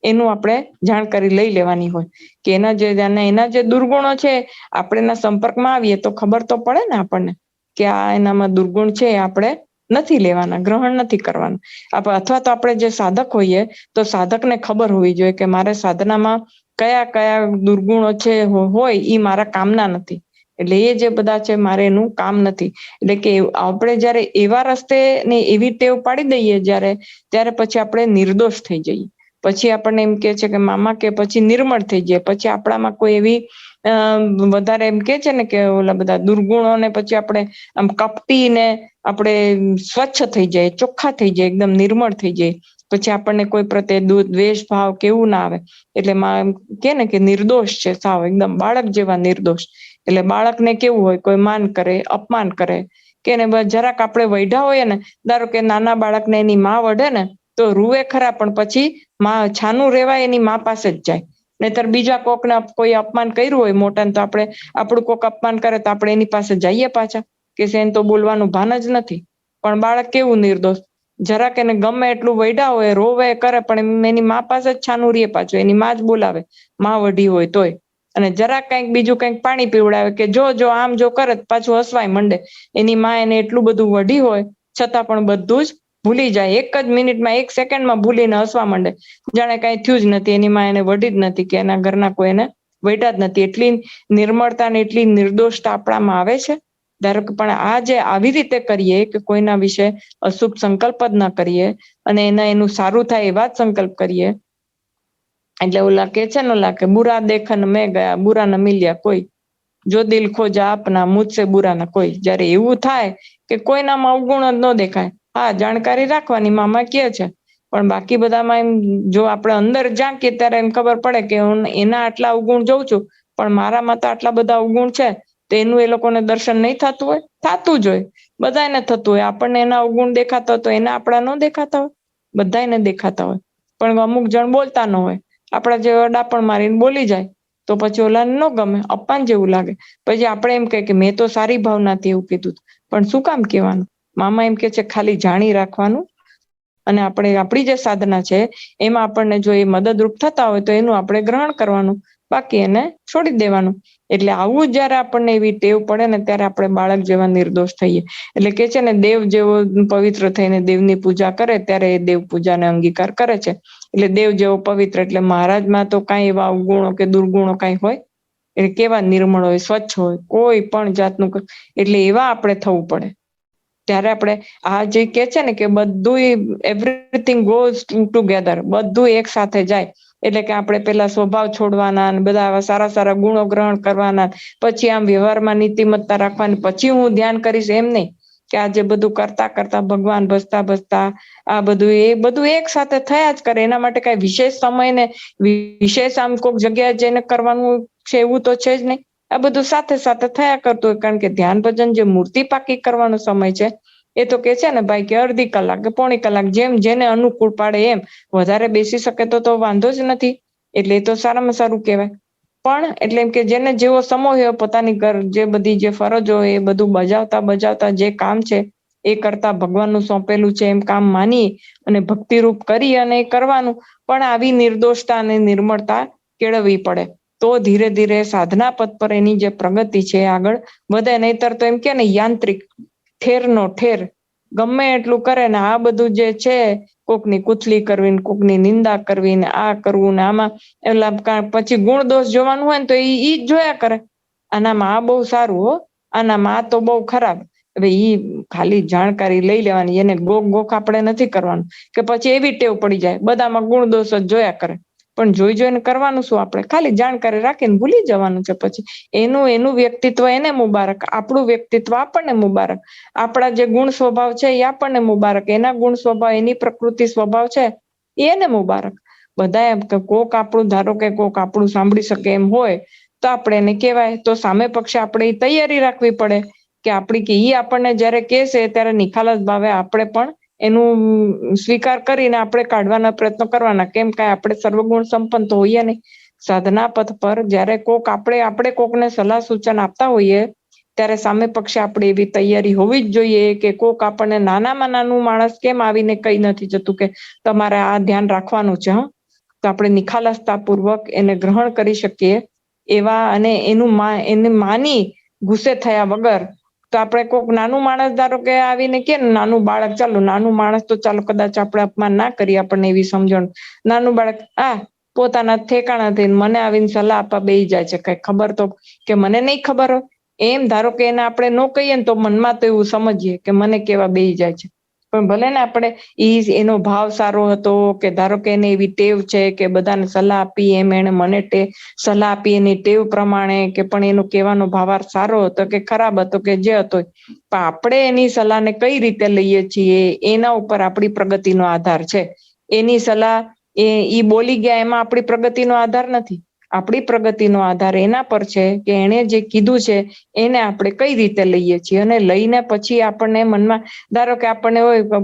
એનું આપણે જાણકારી લઈ લેવાની હોય. કે એના જે દુર્ગુણો છે આપણે એના સંપર્કમાં આવીએ તો ખબર તો પડે ને આપણને કે આ એનામાં દુર્ગુણ છે, આપણે નથી લેવાના, ગ્રહણ નથી કરવાના. અથવા તો આપણે જે સાધક હોઈએ તો સાધકને ખબર હોવી જોઈએ કે મારે સાધનામાં કયા દુર્ગુણો છે હોય એ મારા કામના નથી, એટલે એ જે બધા છે મારે એનું કામ નથી. એટલે કે આપણે જયારે એવા રસ્તે ને એવી ટેવ પાડી દઈએ ત્યારે પછી આપણે નિર્દોષ થઈ જઈએ. પછી આપણને એમ કે છે કે મામા કે પછી નિર્મળ થઈ જાય, પછી આપણામાં કોઈ એવી વધારે એમ કે છે ને કે ઓલા બધા દુર્ગુણોને પછી આપણે આમ કપટીને આપણે સ્વચ્છ થઈ જાય, ચોખ્ખા થઈ જાય, એકદમ નિર્મળ થઈ જાય. પછી આપણને કોઈ પ્રત્યે દ્વેષ ભાવ કેવું ના આવે. એટલે કે ને કે નિર્દોષ છે સાવ, એકદમ બાળક જેવા નિર્દોષ. એટલે બાળકને કેવું હોય, કોઈ માન કરે, અપમાન કરે કે એને જરાક આપણે વૈઢા હોઈએ ને, ધારો કે નાના બાળકને એની માં વઢે ને તો રૂએ ખરા, પણ પછી છાનું રેવાય એની માં પાસે જ જાય. નહીતર બીજા કોકને કોઈ અપમાન કર્યું હોય મોટા ને, તો આપણે આપણું કોક અપમાન કરે તો આપણે એની પાસે જઈએ પાછા, કે એને તો બોલવાનું ભાન જ નથી. પણ બાળક કેવું નિર્દોષ, જરાક એને ગમે એટલું વૈડા હોય, રોવે કરે, પણ એની મા પાસે જ છાનું રે પાછું, એની માં જ બોલાવે, માં વઢી હોય તોય. અને જરાક કંઈક બીજું કંઈક પાણી પીવડાવે કે જો આમ જો કરે પાછું હસવાય મંડે. એની માં એને એટલું બધું વઢી હોય છતાં પણ બધું જ ભૂલી જાય, એક જ મિનિટમાં, એક સેકન્ડમાં ભૂલીને હસવા માંડે, જાણે કઈ થયું જ નથી. એની માં એને વઢી જ નથી કે એના ઘરના કોઈ એને વઢ્યા જ નથી. એટલી નિર્મળતા ને એટલી નિર્દોષતા આપણામાં આવે છે. ધારો કે પણ આ જે આવી રીતે કરીએ કે કોઈના વિશે અશુભ સંકલ્પ જ ના કરીએ અને એનું સારું થાય એવા જ સંકલ્પ કરીએ. એટલે ઓલા કે છે ને, ઓલા કે બુરા દેખન મેં ગયા, બુરા ન મિલ્યા કોઈ, જો દિલ ખોજા આપના મુझसे બુરા ના કોઈ. જયારે એવું થાય કે કોઈનામાં અવગુણ જ ન દેખાય, હા જાણકારી રાખવાની, મામા કે છે, પણ બાકી બધામાં એમ જો આપણે અંદર ઝાંકીએ ત્યારે એમ ખબર પડે કે એના આટલા અવગુણ જોઉં છું, પણ મારામાં તો આટલા બધા અવગુણ છે. તો એનું એ લોકોને દર્શન નહીં થતું હોય? થતું જ હોય, બધાને થતું હોય. આપણને એના અવગુણ દેખાતા હોય તો એના આપણા ન દેખાતા હોય? બધાને દેખાતા હોય, પણ અમુક જણ બોલતા ન હોય. આપણા જે ડાપણ મારીને બોલી જાય તો પછી ઓલાને ન ગમે, અપમાન જેવું લાગે. પછી આપણે એમ કહે કે મેં તો સારી ભાવનાથી એવું કીધું, પણ શું કામ કહેવાનું? મામા એમ કે છે ખાલી જાણી રાખવાનું, અને આપણે આપણી જે સાધના છે એમાં આપણને જો એ મદદરૂપ થતા હોય તો એનું આપણે ગ્રહણ કરવાનું, બાકી એને છોડી દેવાનું. એટલે આવું જયારે આપણને એવી ટેવ પડે ને, ત્યારે આપણે બાળક જેવા નિર્દોષ થઈએ. એટલે કે છે ને, દેવ જેવો પવિત્ર થઈને દેવની પૂજા કરે ત્યારે એ દેવ પૂજાને અંગીકાર કરે છે. એટલે દેવ જેવો પવિત્ર, એટલે મહારાજમાં તો કઈ એવા અવગુણો કે દુર્ગુણો કઈ હોય? એટલે કેવા નિર્મળ હોય, સ્વચ્છ હોય, કોઈ પણ જાતનું. એટલે એવા આપણે થવું પડે. ત્યારે આપણે આ જે કે છે ને કે બધું એવરીથિંગ ગોઝ ટુગેધર, બધું એક સાથે જાય. એટલે કે આપણે પેલા સ્વભાવ છોડવાના, બધા આવા સારા સારા ગુણો ગ્રહણ કરવાના, પછી આમ વ્યવહારમાં નીતિમત્તા રાખવાની, પછી હું ધ્યાન કરીશ, એમ નહીં કે આજે બધું કરતા કરતા, ભગવાન ભજતા ભજતા આ બધું એ બધું એક સાથે થયા જ કરે. એના માટે કઈ વિશેષ સમય ને વિશેષ આમ કોઈક જગ્યાએ જઈને કરવાનું છે એવું તો છે જ નહીં. આ બધું સાથે સાથે થયા કરતું હોય. કારણ કે ધ્યાન ભજન જે મૂર્તિ પાકી કરવાનો સમય છે, એ તો કે છે ને ભાઈ કે અડધી કલાક કે પોણી કલાક, જેમ જેને અનુકૂળ પાડે એમ. વધારે બેસી શકે તો વાંધો જ નથી, એટલે એ તો સારામાં સારું કહેવાય. પણ એટલે એમ કે જેને જેવો સમય હોય, પોતાની જે બધી જે ફરજો હોય એ બધું બજાવતા બજાવતા જે કામ છે એ કરતા ભગવાનનું સોંપેલું છે એમ કામ માની અને ભક્તિરૂપ કરી અને કરવાનું. પણ આવી નિર્દોષતા અને નિર્મળતા કેળવવી પડે, તો ધીરે ધીરે સાધના પદ પર એની જે પ્રગતિ છે આગળ વધે. નહીતર તો એમ કે ને, યાંત્રિક, ઠેરનો ઠેર, ગમે એટલું કરે ને આ બધું જે છે, કોકની કુથલી કરવી ને કોકની નિંદા કરવી ને આ કરવું ને આમાં, એટલે પછી ગુણ દોષ જોવાનું હોય ને તો ઈ જ જોયા કરે. આનામાં આ બહુ સારું હો, આનામાં આ તો બહુ ખરાબ. હવે ઈ ખાલી જાણકારી લઈ લેવાની, એને ગોખ આપણે નથી કરવાનું. કે પછી એવી ટેવ પડી જાય બધામાં ગુણ દોષ જ જોયા કરે. પણ જોઈ જોઈને કરવાનું શું? આપણે ખાલી જાણકારી રાખીને ભૂલી જવાનું છે. પછી એનું વ્યક્તિત્વ એને મુબારક, આપણું વ્યક્તિત્વ આપણને મુબારક. આપણા જે ગુણ સ્વભાવ છે એ આપણને મુબારક, એના ગુણ સ્વભાવ, એની પ્રકૃતિ સ્વભાવ છે એને મુબારક. બધા એમ કે કોક આપણું, ધારો કે કોક આપણું સાંભળી શકે એમ હોય તો આપણે એને કહેવાય. તો સામે પક્ષે આપણે તૈયારી રાખવી પડે કે આપણી કે ઈ આપણને જયારે કહેશે ત્યારે નિખાલસ ભાવે આપણે પણ એનું સ્વીકાર કરીને આપણે કાઢવાના પ્રયત્નો કરવાના. કેમ કે આપણે સર્વગુણ સંપન્ન તો હોઈએ નહીં. સાધના પથ પર જયારે આપણે કોકને સલાહ સૂચન આપતા હોઈએ ત્યારે સામે પક્ષે આપણે એવી તૈયારી હોવી જ જોઈએ કે કોક આપણને નાનામાં નાનું માણસ કેમ આવીને કઈ નથી જતું કે તમારે આ ધ્યાન રાખવાનું છે, તો આપણે નિખાલસતા પૂર્વક એને ગ્રહણ કરી શકીએ એવા, અને એને માની ગુસ્સે થયા વગર. તો આપણે કોઈક નાનું માણસ, ધારો કે આવીને કે નાનું બાળક, ચાલો નાનું માણસ તો ચાલો કદાચ આપણે અપમાન ના કરીએ, આપણને એવી સમજણ, નાનું બાળક પોતાના ઠેકાણાથી મને આવીને સલાહ આપવા બેસી જાય છે, કઈ ખબર તો કે મને નહીં ખબર હોય એમ. ધારો કે એને આપણે ન કહીએ ને તો મનમાં તો એવું સમજીએ કે મને કેવા બેસી જાય છે. પણ ભલે ને આપણે એનો ભાવ સારો હતો કે ધારો કે એને એવી ટેવ છે કે બધાને સલાહ આપી એમ એને મને સલાહ આપી એની ટેવ પ્રમાણે, કે પણ એનો કહેવાનો ભાવાર્થ સારો હતો કે ખરાબ હતો કે જે હતો, પણ આપણે એની સલાહને કઈ રીતે લઈએ છીએ એના ઉપર આપણી પ્રગતિનો આધાર છે. એની સલાહ એ બોલી ગયા એમાં આપણી પ્રગતિનો આધાર નથી. આપણી પ્રગતિનો આધાર એના પર છે કે એણે જે કીધું છે એને આપણે કઈ રીતે લઈએ છીએ, અને લઈને પછી આપણને મનમાં ધારો કે આપણને હોય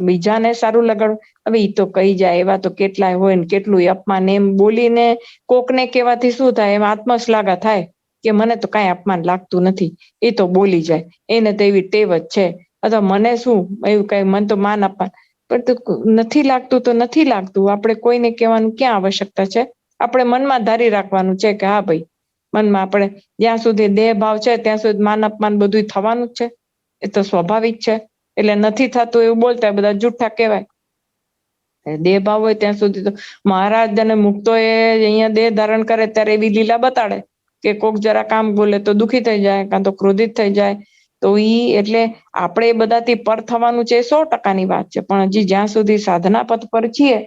બીજાને સારું લગાડવું, હવે ઈ તો કહી જાય એવા તો કેટલાય હોય ને કેટલું અપમાન, એમ બોલીને કોકને કહેવાથી શું થાય, એમ આત્મશ્લાઘા થાય કે મને તો કાંઈ અપમાન લાગતું નથી, એ તો બોલી જાય, એને તો એવી ટેવ જ છે, અથવા મને શું એવું કઈ મન તો માન અપમાન, પણ નથી લાગતું તો નથી લાગતું. આપણે કોઈને કહેવાનું ક્યાં આવશ્યકતા છે. આપણે મનમાં ધારી રાખવાનું છે કે હા ભાઈ, મનમાં આપણે જ્યાં સુધી દેહ ભાવ છે ત્યાં સુધી માન અપમાન બધું થવાનું જ છે, એ તો સ્વાભાવિક છે. એટલે નથી થતું એવું બોલતા બધા જુઠ્ઠા કહેવાય. દેહ ભાવ હોય ત્યાં સુધી તો મહારાજ અને મુક્તો એ અહીંયા દેહ ધારણ કરે ત્યારે એવી લીલા બતાડે કે કોક જરા કામ બોલે તો દુખી થઈ જાય, કાં તો ક્રોધિત થઈ જાય. તો એટલે આપણે એ બધાથી પર થવાનું છે, 100%ની વાત છે. પણ હજી જ્યાં સુધી સાધના પથ પર છીએ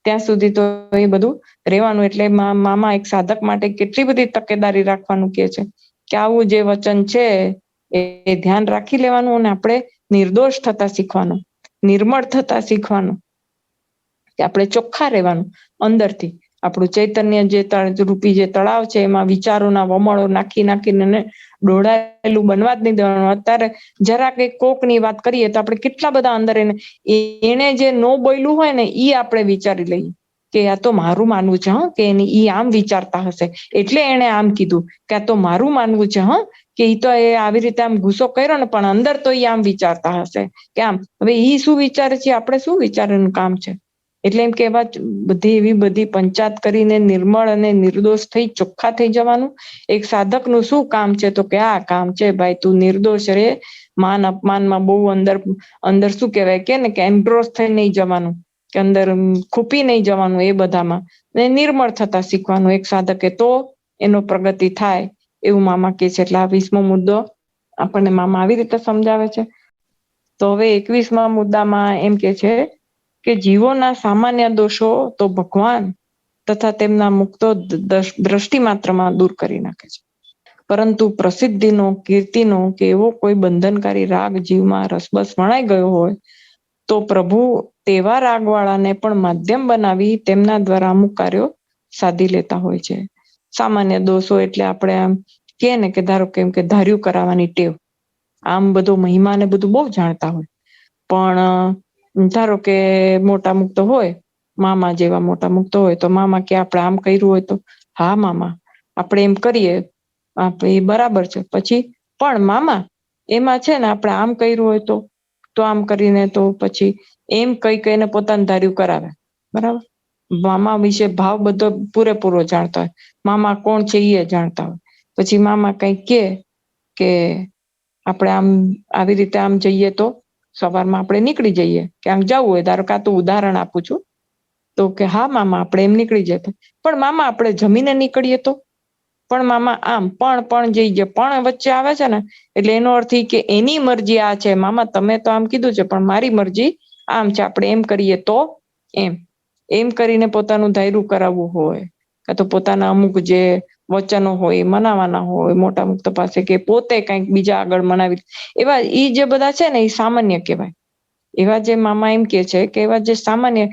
ત્યાં સુધી તો એ બધું રહેવાનું. એટલે મામા એક સાધક માટે કેટલી બધી તકેદારી રાખવાનું કે છે કે આવું જે વચન છે એ ધ્યાન રાખી લેવાનું, અને આપણે નિર્દોષ થતા શીખવાનું, નિર્મળ થતા શીખવાનું, કે આપણે ચોખ્ખા રહેવાનું અંદરથી. આપણું ચૈતન્ય જે રૂપી જે તળાવ છે એમાં વિચારોના વમળો નાખી નાખીને ડોળાયેલું બનવા જ નહીં દેવાનું. અત્યારે જરા કે કોકની વાત કરીએ તો આપણે કેટલા બધા અંદર એને જે ન બોલ્યું હોય ને ઈ આપણે વિચારી લઈએ કે આ તો મારું માનવું છે કે ઈ આમ વિચારતા હશે એટલે એને આમ કીધું, કે આ તો મારું માનવું છે કે ઈ તો એ આવી રીતે આમ ગુસ્સો કર્યો ને પણ અંદર તો ઈ આમ વિચારતા હશે કે આમ. હવે ઈ શું વિચારે છે, આપણે શું વિચારવાનું કામ છે. એટલે એમ કે એવા બધી એવી બધી પંચાત કરીને નિર્મળ અને નિર્દોષ થઈ ચોખ્ખા થઈ જવાનું. એક સાધકનું શું કામ છે, તો કે આ કામ છે ભાઈ, તું નિર્દોષ રે, માન અપમાનમાં બહુ અંદર શું કહેવાય કે ને કે એન્ડ્રોસ થઈ નહીં જવાનું, કે અંદર ખૂપી નહીં જવાનું એ બધામાં, ને નિર્મળ થતા શીખવાનું એક સાધકે, તો એનો પ્રગતિ થાય એવું મામા કે છે. એટલે આ 20મો મુદ્દો આપણને મામા આવી રીતે સમજાવે છે. તો હવે 21મા મુદ્દામાં એમ કે છે કે જીવોના સામાન્ય દોષો તો ભગવાન તથા તેમના મુક્તો દ્રષ્ટિ માત્રમાં દૂર કરી નાખે છે, પરંતુ પ્રસિદ્ધિનો, કીર્તિનો કે એવો કોઈ બંધનકારી રાગ જીવમાં રસબસ વણાઈ ગયો હોય તો પ્રભુ તેવા રાગવાળાને પણ માધ્યમ બનાવી તેમના દ્વારા અમુક કાર્યો સાધી લેતા હોય છે. સામાન્ય દોષો એટલે આપણે આમ કહે ને કે ધારો કેમ કે ધાર્યું કરાવવાની ટેવ, આમ બધો મહિમાને બધું બહુ જાણતા હોય, પણ ધારો કે મોટા મુક્તો હોય, મામા જેવા મોટા મુક્તો હોય, તો મામા કે આપણે આમ કર્યું હોય તો હા મામા આપણે એમ કરીએ, આપણે એ બરાબર છે. પછી પણ મામા એમાં છે ને આપણે આમ કર્યું હોય તો આમ કરીને તો પછી એમ કઈને પોતાનું ધાર્યું કરાવે. બરાબર, મામા વિશે ભાવ બધો પૂરેપૂરો જાણતા હોય, મામા કોણ છે એ જાણતા હોય. પછી મામા કઈક કે આપણે આમ આવી રીતે આમ જઈએ તો સવારમાં આપણે નીકળી જઈએ, કે આમ જવું હોય, ધારો કે આ તો ઉદાહરણ આપું છું, તો કે હા મામા આપણે એમ નીકળી જતા, પણ મામા આપણે જમીને નીકળીએ તો, પણ મામા આમ પણ જઈએ, પણ વચ્ચે આવે છે ને એટલે એનો અર્થ એ કે એની મરજી આ છે, મામા તમે તો આમ કીધું છે પણ મારી મરજી આમ છે, આપણે એમ કરીએ તો એમ કરીને પોતાનું ધાર્યું કરાવવું હોય, કાં તો પોતાના અમુક જે વચનો હોય મનાવાના હોય મોટા મુક્ત પાસે, કે પોતે કંઈક બીજા આગળ મનાવી, એવા ઈ જે બધા છે ને એ સામાન્ય કહેવાય. એવા જે મામા એમ કે છે કે એવા જે સામાન્ય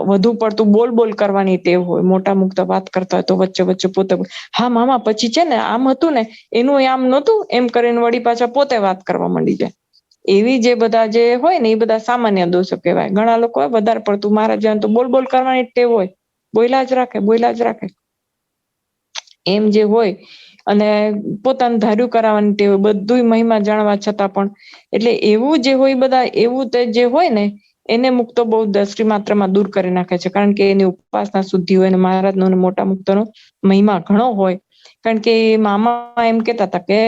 વધુ પડતું બોલ કરવાની ટેવ હોય, મોટા મુક્ત વાત કરતા હોય તો વચ્ચે વચ્ચે પોતે હા મામા પછી છે ને આમ હતું ને એનું આમ નહોતું, એમ કરીને વળી પાછા પોતે વાત કરવા માંડી જાય. એવી જે બધા જે હોય ને એ બધા સામાન્ય દોષો કહેવાય. ઘણા લોકો વધારે પડતું મારા જેવા તો બોલ કરવાની ટેવ હોય, બોલ્યા જ રાખે એમ જે હોય, અને પોતાનું ધાર્યું કરાવવાની ટેવ, બધું મહિમા જાણવા છતાં પણ, એટલે એવું જે હોય બધા એવું જે હોય ને એને મુક્તો બહુ દ્રષ્ટિ માત્રામાં દૂર કરી નાખે છે, કારણ કે એની ઉપાસના શુદ્ધિ હોય અને મહારાજનો અને મોટા મુક્તોનો મહિમા ઘણો હોય. કારણ કે મામા એમ કેતા હતા કે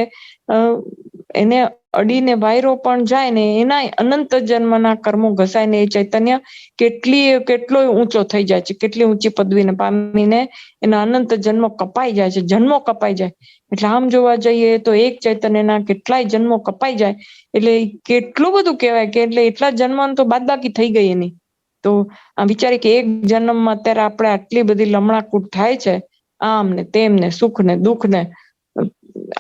એને અડીને વાયરો પણ જાય ને એના અનંત જન્મના કર્મો ઘસાય ને એ ચૈતન્ય કેટલો ઊંચો થઈ જાય છે, કેટલી ઊંચી પદવીને પામીને એના અનંત જન્મો કપાઈ જાય છે, જન્મો કપાઈ જાય. એટલે આમ જોવા જઈએ તો એક ચૈતન્યના કેટલાય જન્મો કપાઈ જાય એટલે કેટલું બધું કહેવાય કે એટલે એટલા જન્મ તો બાદબાકી થઈ ગઈ એની. તો આ વિચારી કે એક જન્મમાં અત્યારે આપણે આટલી બધી લમણાકૂટ થાય છે, આમ ને તેમ ને સુખ ને દુઃખ ને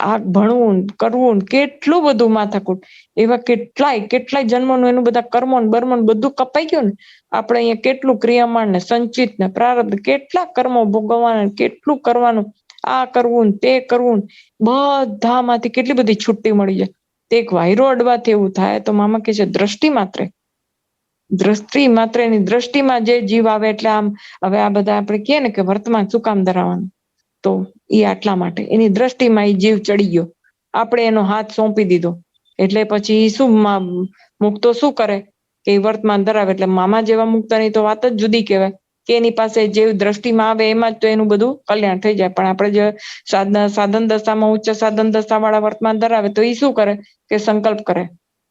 આ ભણવું કરવું કેટલું બધું માથાકૂટ, એવા કેટલાય જન્મોનું એનું બધા કર્મો ને બર્મો બધું કપાઈ ગયું ને આપણે અહીંયા કેટલું ક્રિયામાન ને સંચિત ને પ્રારબ્ધ કેટલા કર્મો ભોગવવાના, કેટલું કરવાનું, આ કરવું ને તે કરવું, બધામાંથી કેટલી બધી છુટ્ટી મળી જાય. તે એક વાયરો અડવાથી એવું થાય તો મામા કહે છે દ્રષ્ટિ માત્ર એની દ્રષ્ટિમાં જે જીવ આવે એટલે આમ હવે આ બધા આપણે કહે ને કે વર્તમાન શું કામ ધરાવવાનું, તો એ આટલા માટે એની દ્રષ્ટિમાં એ જીવ ચડી ગયો, આપણે એનો હાથ સોંપી દીધો એટલે પછી શું મુક્તો શું કરે કે વર્તમાન ધરાવે. એટલે મામા જેવા મુક્તાની તો વાત જ જુદી કહેવાય કે એની પાસે જે દ્રષ્ટિમાં આવે એમાં જ તો એનું બધું કલ્યાણ થઈ જાય. પણ આપણે જે સાધન દશામાં ઉચ્ચ સાધન દશા વાળા વર્તમાન ધરાવે તો એ શું કરે કે સંકલ્પ કરે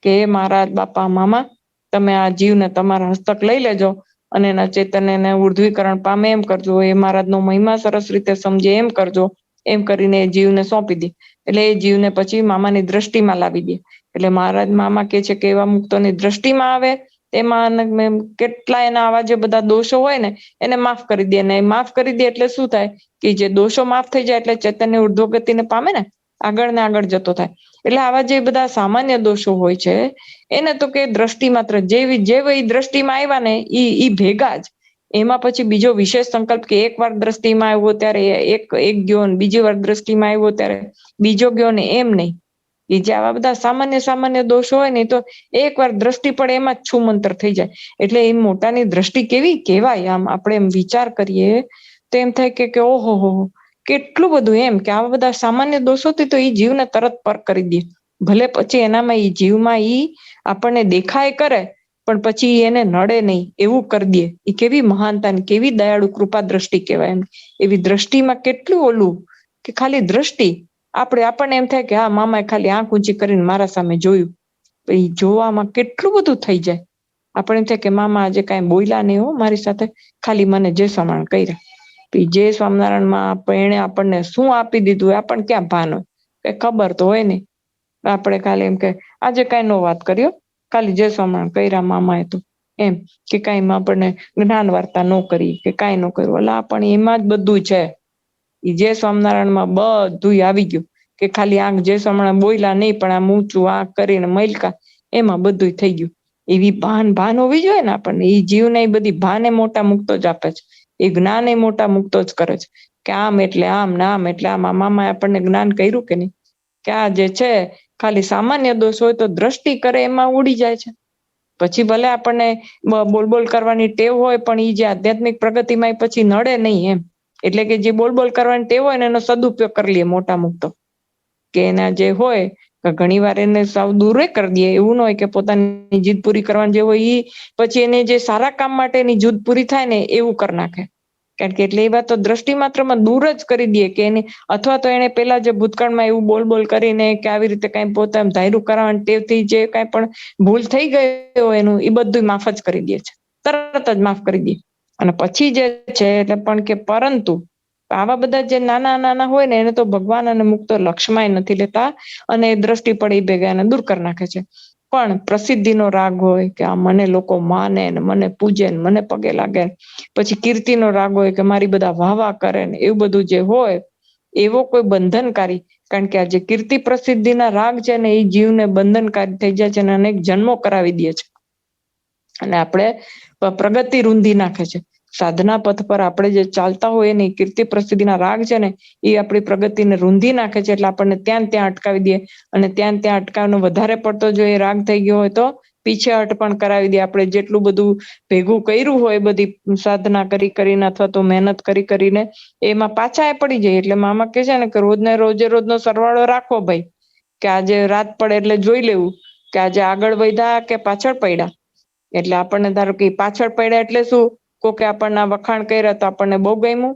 કે મહારાજ બાપા મામા તમે આ જીવને તમારા હસ્તક લઈ લેજો અને એના ચૈતન્યને ઉર્ધ્વીકરણ પામે એમ કરજો, એ મહારાજનો મહિમા સરસ રીતે સમજે એમ કરજો, એમ કરીને એ જીવને સોંપી દે. એટલે એ જીવને પછી મામાની દ્રષ્ટિમાં લાવી દે. એટલે મહારાજ મામા કે છે કે એવા મુક્તોની દ્રષ્ટિમાં આવે એમાં કેટલા એના આવા જે બધા દોષો હોય ને એને માફ કરી દે. ને માફ કરી દે એટલે શું થાય કે જે દોષો માફ થઈ જાય એટલે ચૈતન્ય ઉર્ધ્વગતિને પામે ને આગળ ને આગળ જતો થાય. એટલે આવા જે બધા સામાન્ય દોષો હોય છે એને તો કે દ્રષ્ટિ માત્ર જે દ્રષ્ટિમાં આવ્યા ને ઈ ભેગા જ. એમાં પછી બીજો વિશેષ સંકલ્પ કે એક વાર દ્રષ્ટિમાં આવ્યો ત્યારે એક ગયો ને બીજી વાર દ્રષ્ટિમાં આવ્યો ત્યારે બીજો ગયો ને એમ નહીં. એ જે આવા બધા સામાન્ય દોષો હોય ને તો એક વાર દ્રષ્ટિ પડે એમાં જ છૂમંતર થઈ જાય. એટલે એ મોટાની દ્રષ્ટિ કેવી કહેવાય, આમ આપણે એમ વિચાર કરીએ તો એમ થાય કે ઓહો કેટલું બધું, એમ કે આવા બધા સામાન્ય દોષોથી તો એ જીવને તરત પર કરી દે. ભલે પછી એનામાં એ જીવમાં એ આપણને દેખાય કરે પણ પછી એને નડે નહીં એવું કરી દે. એ કેવી મહાનતા ને કેવી દયાળુ કૃપા દ્રષ્ટિ કહેવાય. એમ એવી દ્રષ્ટિમાં કેટલું ઓલું કે ખાલી દ્રષ્ટિ આપણને એમ થાય કે હા મામાએ ખાલી આંખ ઊંચી કરીને મારા સામે જોયું, એ જોવામાં કેટલું બધું થઈ જાય. આપણે એમ થાય કે મામા આજે કાંઈ બોલ્યા નહીં હો મારી સાથે, ખાલી મને જે સ્વામિનારાયણ કર્યા. જે સ્વામિનારાયણમાં એને આપણને શું આપી દીધું એ આપણને ક્યાં ભાન હોય, કઈ ખબર તો હોય નહીં. આપણે ખાલી એમ કે આજે કાંઈ નો વાત કર્યો, ખાલી જે સ્વામિનારાયણ કર્યા મામાએ તો એમ કે કાંઈ આપણને જ્ઞાન વાર્તા ન કરી કે કાંઈ ન કર્યું. એટલે પણ એમાં જ બધું છે. જે સ્વામિનારાયણમાં બધું આવી ગયું કે ખાલી આંખ જે સ્વામિનારાયણ બોલ્યા નહીં પણ આમ ઊંચું આંખ કરીને મલકા એમાં બધું થઈ ગયું. એવી ભાન હોવી જોઈએ ને આપણને. એ જીવને એ બધી ભાને મોટા મુક્તો જ આપે છે, એ જ્ઞાન એ મોટા મુક્તો જ કરે છે કે આમ એટલે આમ ને આમ એટલે આમ. મામાએ આપણને જ્ઞાન કર્યું કે નહીં કે આ જે છે ખાલી સામાન્ય દોષ હોય તો દ્રષ્ટિ કરે એમાં ઉડી જાય છે. પછી ભલે આપણને બોલ કરવાની ટેવ હોય પણ એ જે આધ્યાત્મિક પ્રગતિમાં પછી નડે નહીં એમ. એટલે કે જે બોલ કરવાની ટેવ હોય ને એનો સદુપયોગ કરી લે મોટા મુક્તો, કે એના જે હોય ઘણી વાર એને સાવ દૂર કરી દે. એવું ન હોય કે પોતાની જીદ પૂરી કરવાની જે હોય એ પછી એને જે સારા કામ માટે એની જીદ પૂરી થાય ને એવું કરી નાખે. કારણ કે એટલે એ વાત તો દ્રષ્ટિ માત્રમાં દૂર જ કરી દે કે એની, અથવા તો એને પેલા જે ભૂતકાળમાં એવું બોલ કરીને કે આવી રીતે કઈ પોતાનું ધાર્યું કરવાની ટેવથી જે કઈ પણ ભૂલ થઈ ગઈ હોય એનું એ બધું માફ જ કરી દે છે, તરત જ માફ કરી દે. અને પછી જે છે એટલે પણ કે પરંતુ આવા બધા જે નાના હોય ને એને તો ભગવાન અને મુક્તો લક્ષ્યમાં નથી લેતા અને દ્રષ્ટિ પડે ભેગા એને દૂર કરી નાખે છે. પણ પ્રસિદ્ધિનો રાગ હોય કે આ મને લોકો માને ને મને પૂજે ને મને પગે લાગે, પછી કીર્તિનો રાગ હોય કે મારી બધા વાહ કરે ને એવું બધું જે હોય એવો કોઈ બંધનકારી. કારણ કે આ જે કીર્તિ પ્રસિદ્ધિના રાગ છે ને એ જીવને બંધનકારી થઈ જાય છે અને અનેક જન્મો કરાવી દે છે અને આપણે પ્રગતિ રૂંધી નાખે છે. સાધના પથ પર આપણે જે ચાલતા હોય ને કીર્તિ પ્રસિદ્ધિના રાગ છે ને એ આપણી પ્રગતિને રૂંધી નાખે છે. એટલે આપણને ત્યાં અટકાવી દે અને ત્યાં અટકાવવાનો વધારે પડતો જો એ રાગ થઈ ગયો હોય તો પીછેહટ પણ કરાવી દે. આપણે જેટલું બધું ભેગું કર્યું હોય બધી સાધના કરીને અથવા તો મહેનત કરીને એમાં પાછા પડી જાય. એટલે મામા કહે છે ને કે રોજનો સરવાળો રાખવો ભાઈ, કે આજે રાત પડે એટલે જોઈ લેવું કે આજે આગળ વધ્યા કે પાછળ પડ્યા. એટલે આપણને ધારો કે પાછળ પડ્યા એટલે શું, કોકે આપણને વખાણ કર્યા તો આપણને બહુ ગમ્યું,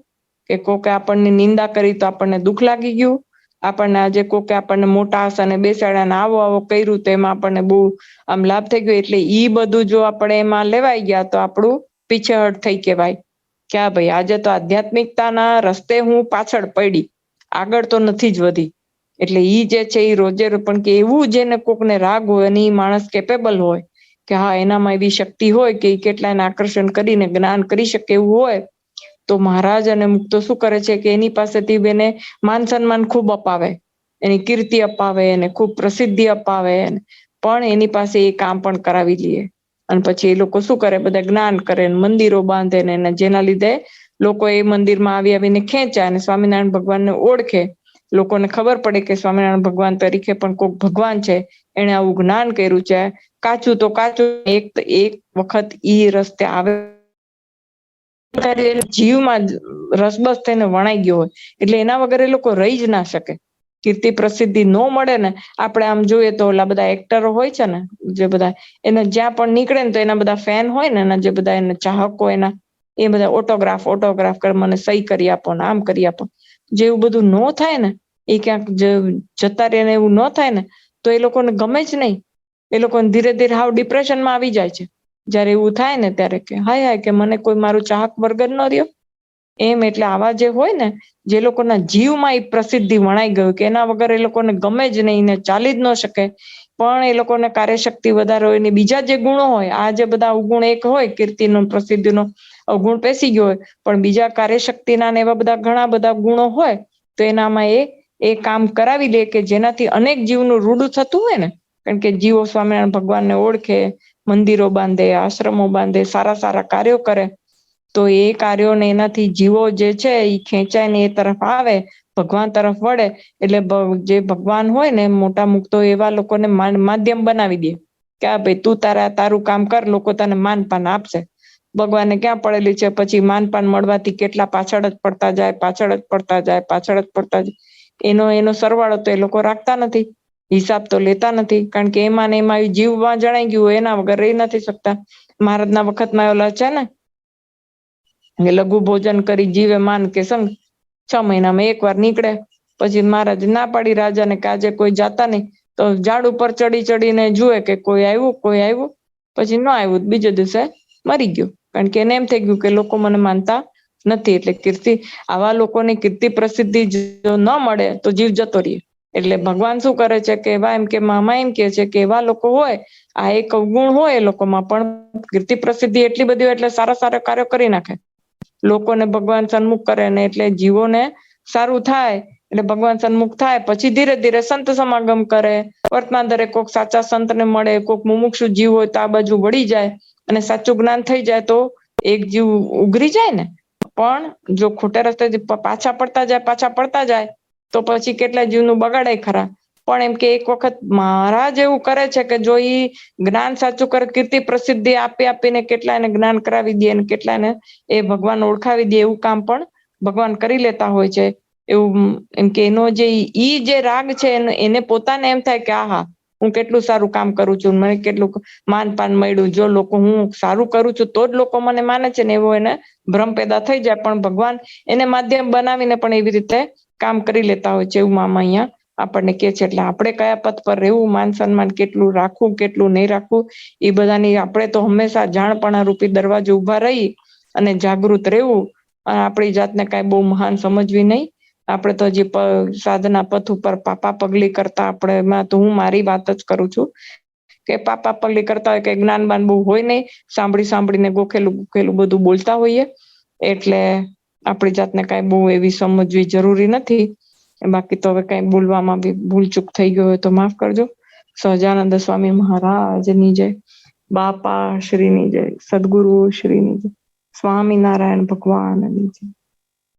કે કોકે આપણને નિંદા કરી તો આપણને દુઃખ લાગી ગયું, આપણને આજે કોકે આપણને મોટા આસને બેસાડ્યા ને આવો આવો કર્યું તો એમાં આપણને બહુ આમ લાભ થઈ ગયો. એટલે ઈ બધું જો આપણે એમાં લેવાઈ ગયા તો આપણું પીછેહટ થઈ કહેવાય કે આ ભાઈ આજે તો આધ્યાત્મિકતાના રસ્તે હું પાછળ પડી, આગળ તો નથી જ વધી. એટલે ઈ જે છે એ રોજે પણ કે એવું જેને કોકને રાગ હોય અને ઈ માણસ કેપેબલ હોય કે હા એનામાં એવી શક્તિ હોય કે કેટલાને આકર્ષણ કરીને જ્ઞાન કરી શકે એવું હોય, તો મહારાજ અને મુક્તો શું કરે છે કે એની પાસેથી એને માન સન્માન ખૂબ અપાવે, એની કીર્તિ અપાવે, એને ખૂબ પ્રસિદ્ધિ અપાવે, પણ એની પાસે એ કામ પણ કરાવી લઈએ. અને પછી એ લોકો શું કરે, બધા જ્ઞાન કરે, મંદિરો બાંધે ને જેના લીધે લોકો એ મંદિરમાં આવી આવીને ખેંચાય અને સ્વામિનારાયણ ભગવાનને ઓળખે. લોકોને ખબર પડે કે સ્વામિનારાયણ ભગવાન તરીકે પણ કોઈક ભગવાન છે, એને આવું જ્ઞાન કર્યું છે. કાચું તો કાચું, એક વખત ઈ રસ્તે આવે જીવમાં રસબસ થઈને વણાઈ ગયો હોય એટલે એના વગર એ લોકો રહી જ ના શકે. કીર્તિ પ્રસિદ્ધિ ન મળે ને, આપણે આમ જોઈએ તો ઓલા બધા એક્ટરો હોય છે ને, જે બધા એને જ્યાં પણ નીકળે ને તો એના બધા ફેન હોય ને, એના જે બધા એના ચાહકો, એના એ બધા ઓટોગ્રાફ કર, મને સહી કરી આપો ને આમ કરી આપો. જેવું બધું ન થાય ને, એ ક્યાંક જતા રહે ને એવું ન થાય ને, તો એ લોકોને ગમે જ નહીં. એ લોકોને ધીરે ધીરે હાવ ડિપ્રેશનમાં આવી જાય છે જયારે એવું થાય ને ત્યારે, કે હાય હાય કે મને કોઈ મારું ચાહક વર્ગ ન રહ્યો એમ. એટલે આવા જે હોય ને, જે લોકોના જીવમાં એ પ્રસિદ્ધિ વણાઈ ગયું કે એના વગર એ લોકોને ગમે જ નહીં ને ચાલી જ ન શકે, પણ એ લોકોને કાર્યશક્તિ વધારે હોય ને બીજા જે ગુણો હોય, આ જે બધા અવગુણ એક હોય, કીર્તિનો પ્રસિદ્ધિનો અવગુણ પેસી ગયો હોય, પણ બીજા કાર્યશક્તિના ને એવા બધા ઘણા બધા ગુણો હોય, તો એનામાં એ કામ કરાવી લે કે જેનાથી અનેક જીવનું રૂડું થતું હોય ને. કારણ કે જીવો સ્વામિનારાયણ ભગવાનને ઓળખે, મંદિરો બાંધે, આશ્રમો બાંધે, સારા સારા કાર્યો કરે, તો એ કાર્યોને એનાથી જીવો જે છે એ ખેંચાય ને એ તરફ આવે, ભગવાન તરફ વળે. એટલે જે ભગવાન હોય ને મોટા મુક્તો, એવા લોકોને માધ્યમ બનાવી દે કે આ ભાઈ તું તારું કામ કર, લોકો તને માનપાન આપશે. ભગવાનને ક્યાં પડેલી છે પછી માનપાન મળવાથી કેટલા પાછળ જ પડતા જાય, પાછળ જ પડતા જાય, પાછળ જ પડતા જાય. એનો સરવાળો તો એ લોકો રાખતા નથી, હિસાબ તો લેતા નથી, કારણ કે એમાં ને એમાં જીવમાં જણાઈ ગયું હોય, એના વગર રહી નથી શકતા. મહારાજના વખતમાં ઓલા છે ને, લઘુ ભોજન કરી જીવે માન કે સંગ, 6 મહિનામાં એકવાર નીકળે. પછી મહારાજ ના પાડી રાજાને કે આજે કોઈ જાતા નહીં, તો ઝાડ ઉપર ચડી ચડીને જુએ કે કોઈ આવ્યું, પછી ન આવ્યું, બીજે દિવસે મરી ગયું. કારણ કે એને એમ થઈ ગયું કે લોકો મને માનતા નથી. એટલે કીર્તિ, આવા લોકોની કીર્તિ પ્રસિદ્ધિ જો ન મળે તો જીવ જતો રહે. એટલે ભગવાન શું કરે છે કે એવા એમ કે મામા એમ કે છે કે એવા લોકો હોય, આ એક અવગુણ હોય એ લોકોમાં, પણ કીર્તિ પ્રસિદ્ધિ એટલી બધી હોય એટલે સારા સારા કાર્યો કરી નાખે, લોકોને ભગવાન સન્મુખ કરે ને, એટલે જીવોને સારું થાય. એટલે ભગવાન સન્મુખ થાય પછી ધીરે ધીરે સંત સમાગમ કરે, વર્તમાન દરેક કોઈક સાચા સંતને મળે, કોઈક મુમુક્ષુ જીવ હોય તો આ બાજુ વળી જાય અને સાચું જ્ઞાન થઈ જાય તો એક જીવ ઉઘરી જાય ને. પણ જો ખોટા રસ્તે પાછા પડતા જાય તો પછી કેટલા જીવનું બગાડે ખરા. પણ એમ કે એક વખત મહારાજ એવું કરે છે કે જો ઈ જ્ઞાન સાચું કરે, કીર્તિ પ્રસિદ્ધિ આપીને કેટલાને જ્ઞાન કરાવી દે અને કેટલાને એ ભગવાન ઓળખાવી દે, એવું કામ પણ ભગવાન કરી લેતા હોય છે. એવું એમ કે એનો જે રાગ છે એને પોતાને એમ થાય કે આહા, હું કેટલું સારું કામ કરું છું, મને કેટલું માનપાન મળ્યું, જો લોકો હું સારું કરું છું તો જ લોકો મને માને છે ને, એવો એને ભ્રમ પેદા થઈ જાય. પણ ભગવાન એને માધ્યમ બનાવીને પણ એવી રીતે કામ કરી લેતા હોય છે, એવું મામા અહીંયા આપણને કે છે. એટલે આપણે કયા પથ પર રહેવું, માન સન્માન કેટલું રાખવું, કેટલું નહીં રાખવું, એ બધાની આપણે તો હંમેશા જાણપણા રૂપી દરવાજો ઉભા રહી અને જાગૃત રહેવું, અને આપણી જાતને કાંઈ બહુ મહાન સમજવી નહીં. આપણે તો હજી સાધના પથ ઉપર પાપા પગલી કરતા, આપણે એમાં તો હું મારી વાત જ કરું છું કે પાપા પગલી કરતા હોય કે જ્ઞાનબાન બહુ હોય નહીં, સાંભળીને ગોખેલું બધું બોલતા હોઈએ. એટલે આપણી જાતને કાંઈ બહુ એવી સમજવી જરૂરી નથી. બાકી તો હવે કાંઈ બોલવામાં બી ભૂલચૂક થઈ ગયો હોય તો માફ કરજો. સહજાનંદ સ્વામી મહારાજની જય, બાપા શ્રીની જય, સદગુરુ શ્રીની જય, સ્વામિનારાયણ ભગવાનની જય.